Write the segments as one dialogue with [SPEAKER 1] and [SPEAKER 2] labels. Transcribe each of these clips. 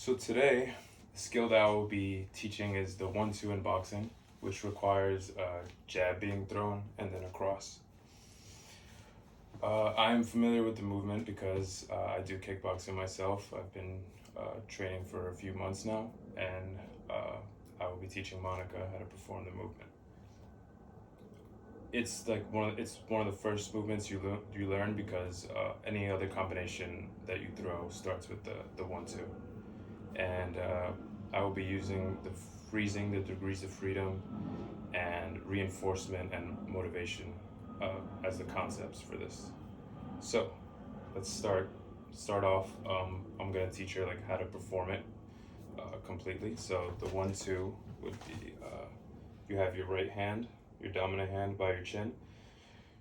[SPEAKER 1] So today, the skill that I will be teaching is the 1-2 in boxing, which requires a jab being thrown and then a cross. I'm familiar with the movement because I do kickboxing myself. I've been training for a few months now, and I will be teaching Monica how to perform the movement. It's like it's one of the first movements you learn because any other combination that you throw starts with the 1-2. And I will be using the freezing, the degrees of freedom, and reinforcement and motivation as the concepts for this. So let's start off. I'm gonna teach her like how to perform it completely. So the 1-2 would be you have your right hand, your dominant hand by your chin.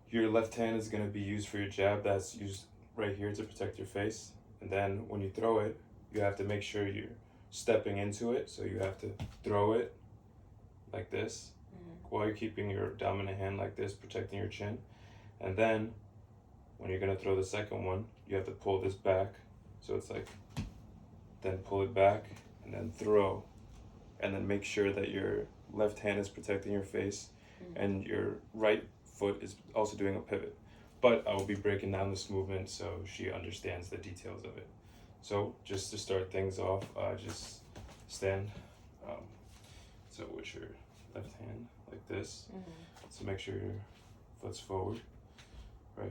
[SPEAKER 1] Your left hand is gonna be used for your jab. That's used right here to protect your face. And then when you throw it, you have to make sure you're stepping into it. So you have to throw it like this while you're keeping your dominant hand like this, protecting your chin. And then when you're gonna throw the second one, you have to pull this back. So it's like, then pull it back and then throw. And then make sure that your left hand is protecting your face and your right foot is also doing a pivot. But I will be breaking down this movement so she understands the details of it. So just to start things off, just stand. So with your left hand like this. So make sure your foot's forward, right?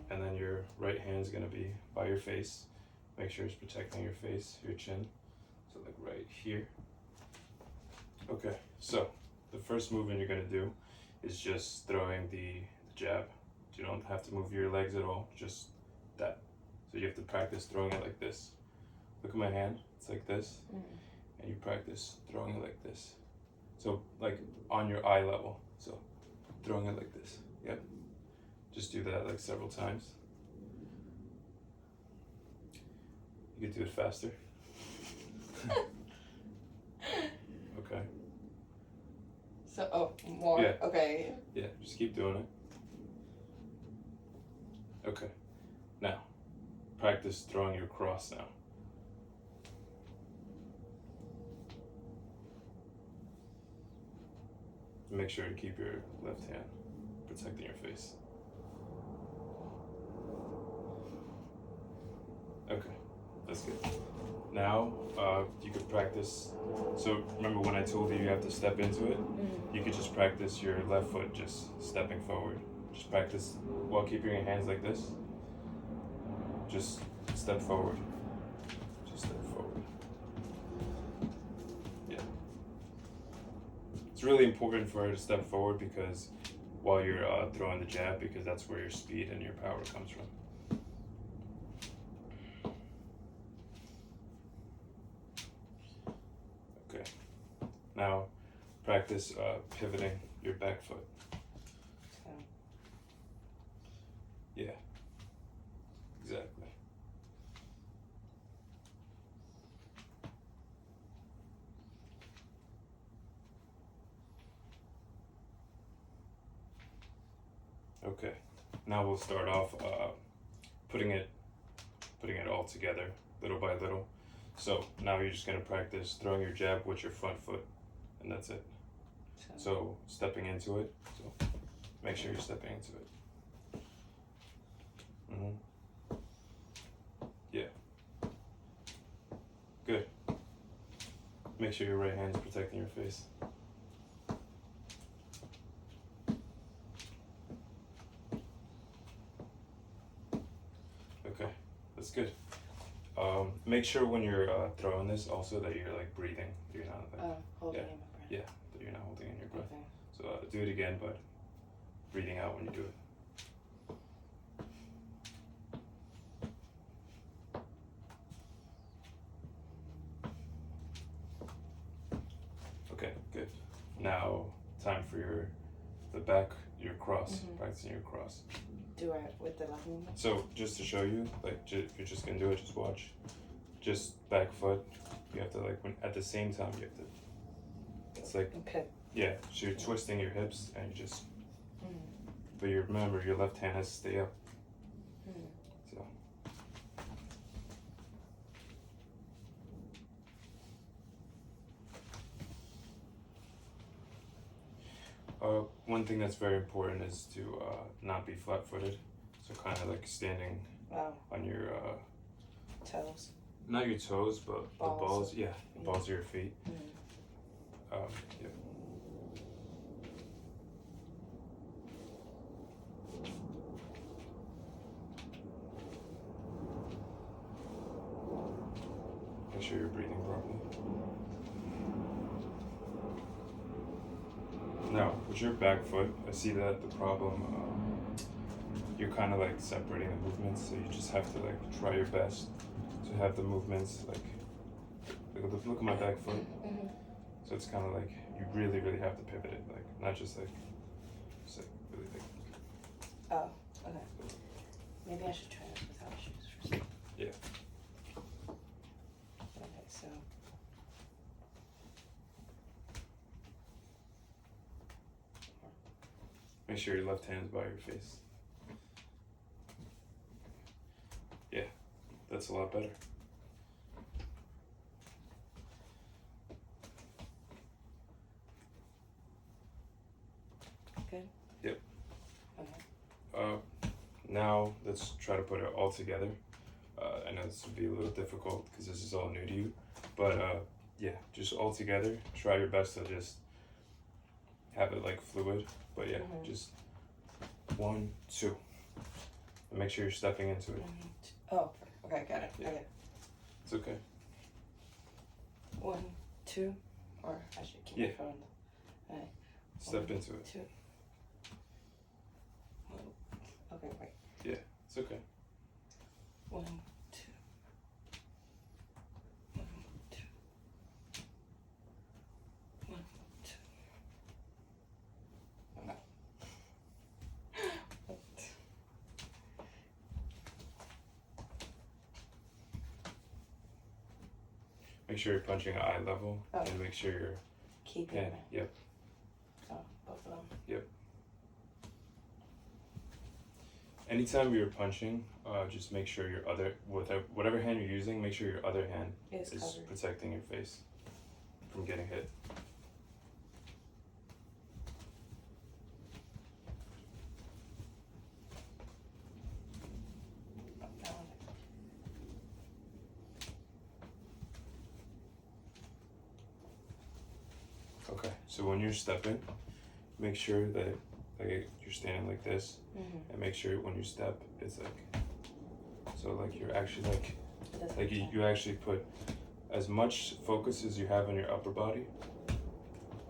[SPEAKER 1] And then your right hand is gonna be by your face. Make sure it's protecting your face, your chin. So like right here. Okay, so the first movement you're gonna do is just throwing the jab. You don't have to move your legs at all, just that. So you have to practice throwing it like this. Look at my hand, it's like this. And you practice throwing it like this. So like on your eye level. So throwing it like this, yep. Just do that like several times. You could do it faster. Okay.
[SPEAKER 2] So, more?
[SPEAKER 1] Yeah.
[SPEAKER 2] Okay.
[SPEAKER 1] Yeah, just keep doing it. Okay. Now, practice throwing your cross now. Make sure to keep your left hand protecting your face. Okay, that's good. Now, you could practice. So remember when I told you have to step into it? You could just practice your left foot just stepping forward. Just practice while keeping your hands like this. Just step forward. Just step forward. Yeah. It's really important for her to step forward because while you're throwing the jab, because that's where your speed and your power comes from. Okay. Now, practice pivoting your back foot. Yeah, exactly. Okay, now we'll start off putting it all together little by little. So now you're just gonna practice throwing your jab with your front foot, and that's it. So stepping into it. So make sure you're stepping into it. Yeah. Good. Make sure your right hand's protecting your face. Okay, that's good. Make sure when you're throwing this also that you're like breathing. You're not like
[SPEAKER 2] holding
[SPEAKER 1] yeah.
[SPEAKER 2] in my breath.
[SPEAKER 1] Yeah, that you're not holding in your breath.
[SPEAKER 2] Okay.
[SPEAKER 1] So do it again, but breathing out when you do it. Okay, good. Now time for your cross, practicing your cross.
[SPEAKER 2] Do it with the left movement?
[SPEAKER 1] So just to show you, like if you're just gonna do it, just watch. Just back foot. You have to like at the same time you have to. It's like
[SPEAKER 2] Okay.
[SPEAKER 1] yeah. So you're twisting your hips and you just. But you remember your left hand has to stay up. So. One thing that's very important is to not be flat-footed. So kind of like standing
[SPEAKER 2] Wow.
[SPEAKER 1] on your
[SPEAKER 2] Toes.
[SPEAKER 1] not your toes, but the balls. Yeah, the
[SPEAKER 2] feet.
[SPEAKER 1] balls of your feet.
[SPEAKER 2] Mm.
[SPEAKER 1] Yeah. Make sure you're breathing properly. Now, with your back foot, I see that the problem, you're kind of like separating the movements, so you just have to like try your best to have the movements like look at my back foot.
[SPEAKER 2] Mm-hmm.
[SPEAKER 1] So it's kind of like you really, really have to pivot it, like not just like really like.
[SPEAKER 2] Oh, okay. Maybe I should try this without shoes for some.
[SPEAKER 1] Yeah.
[SPEAKER 2] Okay, so.
[SPEAKER 1] Make sure your left hand's by your face. Yeah, that's a lot better.
[SPEAKER 2] Good?
[SPEAKER 1] Yep.
[SPEAKER 2] Okay.
[SPEAKER 1] Now let's try to put it all together. I know this would be a little difficult because this is all new to you, but yeah, just all together. Try your best to just have it like fluid, but yeah, just 1, 2, and make sure you're stepping into it.
[SPEAKER 2] Oh, okay, got it.
[SPEAKER 1] Yeah.
[SPEAKER 2] Okay.
[SPEAKER 1] It's okay.
[SPEAKER 2] 1, 2, or I should keep
[SPEAKER 1] Yeah.
[SPEAKER 2] my phone. Alright.
[SPEAKER 1] Step
[SPEAKER 2] 1,
[SPEAKER 1] into it.
[SPEAKER 2] 2. Okay, wait.
[SPEAKER 1] Yeah, it's okay.
[SPEAKER 2] 1, 2. 1, 2. 1, 2. Oh, no.
[SPEAKER 1] Make sure you're punching at eye level,
[SPEAKER 2] Oh.
[SPEAKER 1] and make sure your
[SPEAKER 2] Keeping
[SPEAKER 1] hand.
[SPEAKER 2] it.
[SPEAKER 1] Yep.
[SPEAKER 2] Oh, both of them.
[SPEAKER 1] Yep. Anytime you're punching, just make sure your whatever hand you're using, make sure your other hand
[SPEAKER 2] Is
[SPEAKER 1] is
[SPEAKER 2] covered.
[SPEAKER 1] protecting your face from getting hit.
[SPEAKER 2] Oh, that one.
[SPEAKER 1] Okay, so when you're stepping, make sure that like you're standing like this,
[SPEAKER 2] Mm-hmm.
[SPEAKER 1] and make sure when you step, it's like so like you're actually
[SPEAKER 2] It doesn't
[SPEAKER 1] like you actually put as much focus as you have on your upper body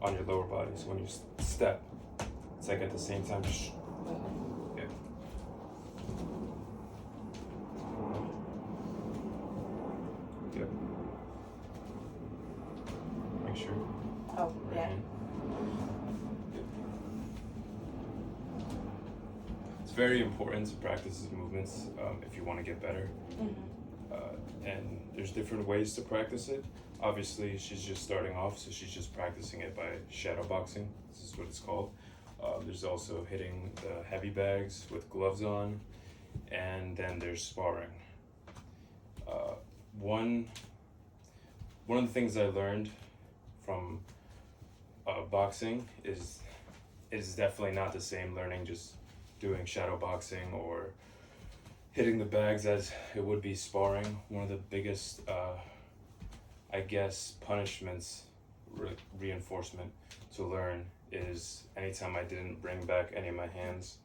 [SPEAKER 1] on your lower body. So when you step, it's like at the same time.
[SPEAKER 2] Mhm.
[SPEAKER 1] Yeah. Yep. Make sure.
[SPEAKER 2] Oh,
[SPEAKER 1] Right
[SPEAKER 2] yeah.
[SPEAKER 1] hand. Yep. It's very important to practice these movements if you want to get better.
[SPEAKER 2] Mm-hmm.
[SPEAKER 1] And there's different ways to practice it. Obviously, she's just starting off, so she's just practicing it by shadow boxing. This is what it's called. There's also hitting the heavy bags with gloves on, and then there's sparring. One of the things I learned from boxing is it is definitely not the same learning just doing shadow boxing or hitting the bags as it would be sparring. One of the biggest, I guess, punishments, reinforcement to learn is anytime I didn't bring back any of my hands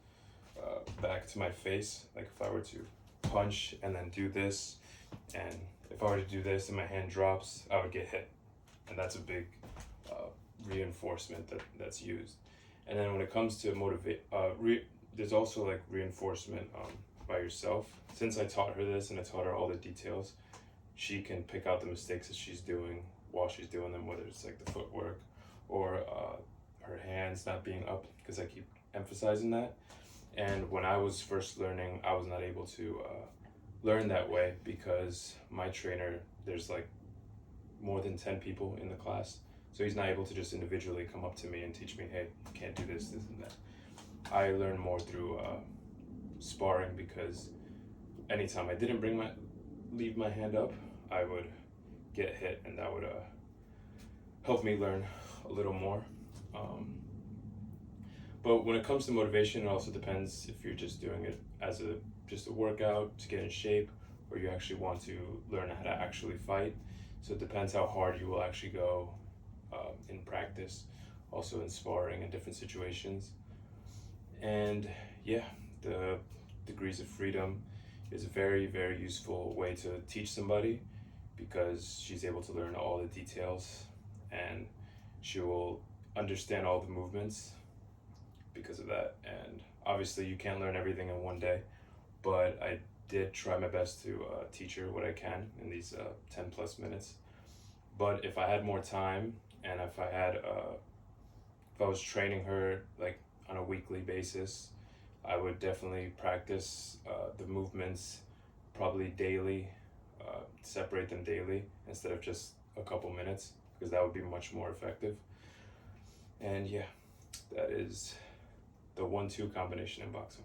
[SPEAKER 1] back to my face, like if I were to punch and then do this, and if I were to do this and my hand drops, I would get hit. And that's a big reinforcement that's used. And then when it comes to there's also like reinforcement by yourself. Since I taught her this and I taught her all the details, she can pick out the mistakes that she's doing while she's doing them, whether it's like the footwork or her hands not being up, because I keep emphasizing that. And when I was first learning, I was not able to learn that way because my trainer, there's like more than 10 people in the class. So he's not able to just individually come up to me and teach me, hey, you can't do this, this, and that. I learned more through sparring, because anytime I didn't leave my hand up, I would get hit, and that would help me learn a little more. But when it comes to motivation, it also depends if you're just doing it as just a workout to get in shape, or you actually want to learn how to actually fight. So it depends how hard you will actually go in practice, also in sparring in different situations. And yeah, the degrees of freedom is a very, very useful way to teach somebody, because she's able to learn all the details, and she will understand all the movements because of that. And obviously, you can't learn everything in one day, but I did try my best to teach her what I can in these 10 plus minutes. But if I had more time, and if I was training her like on a weekly basis, I would definitely practice the movements probably daily, separate them daily instead of just a couple minutes, because that would be much more effective. And yeah, that is the 1-2 combination in boxing.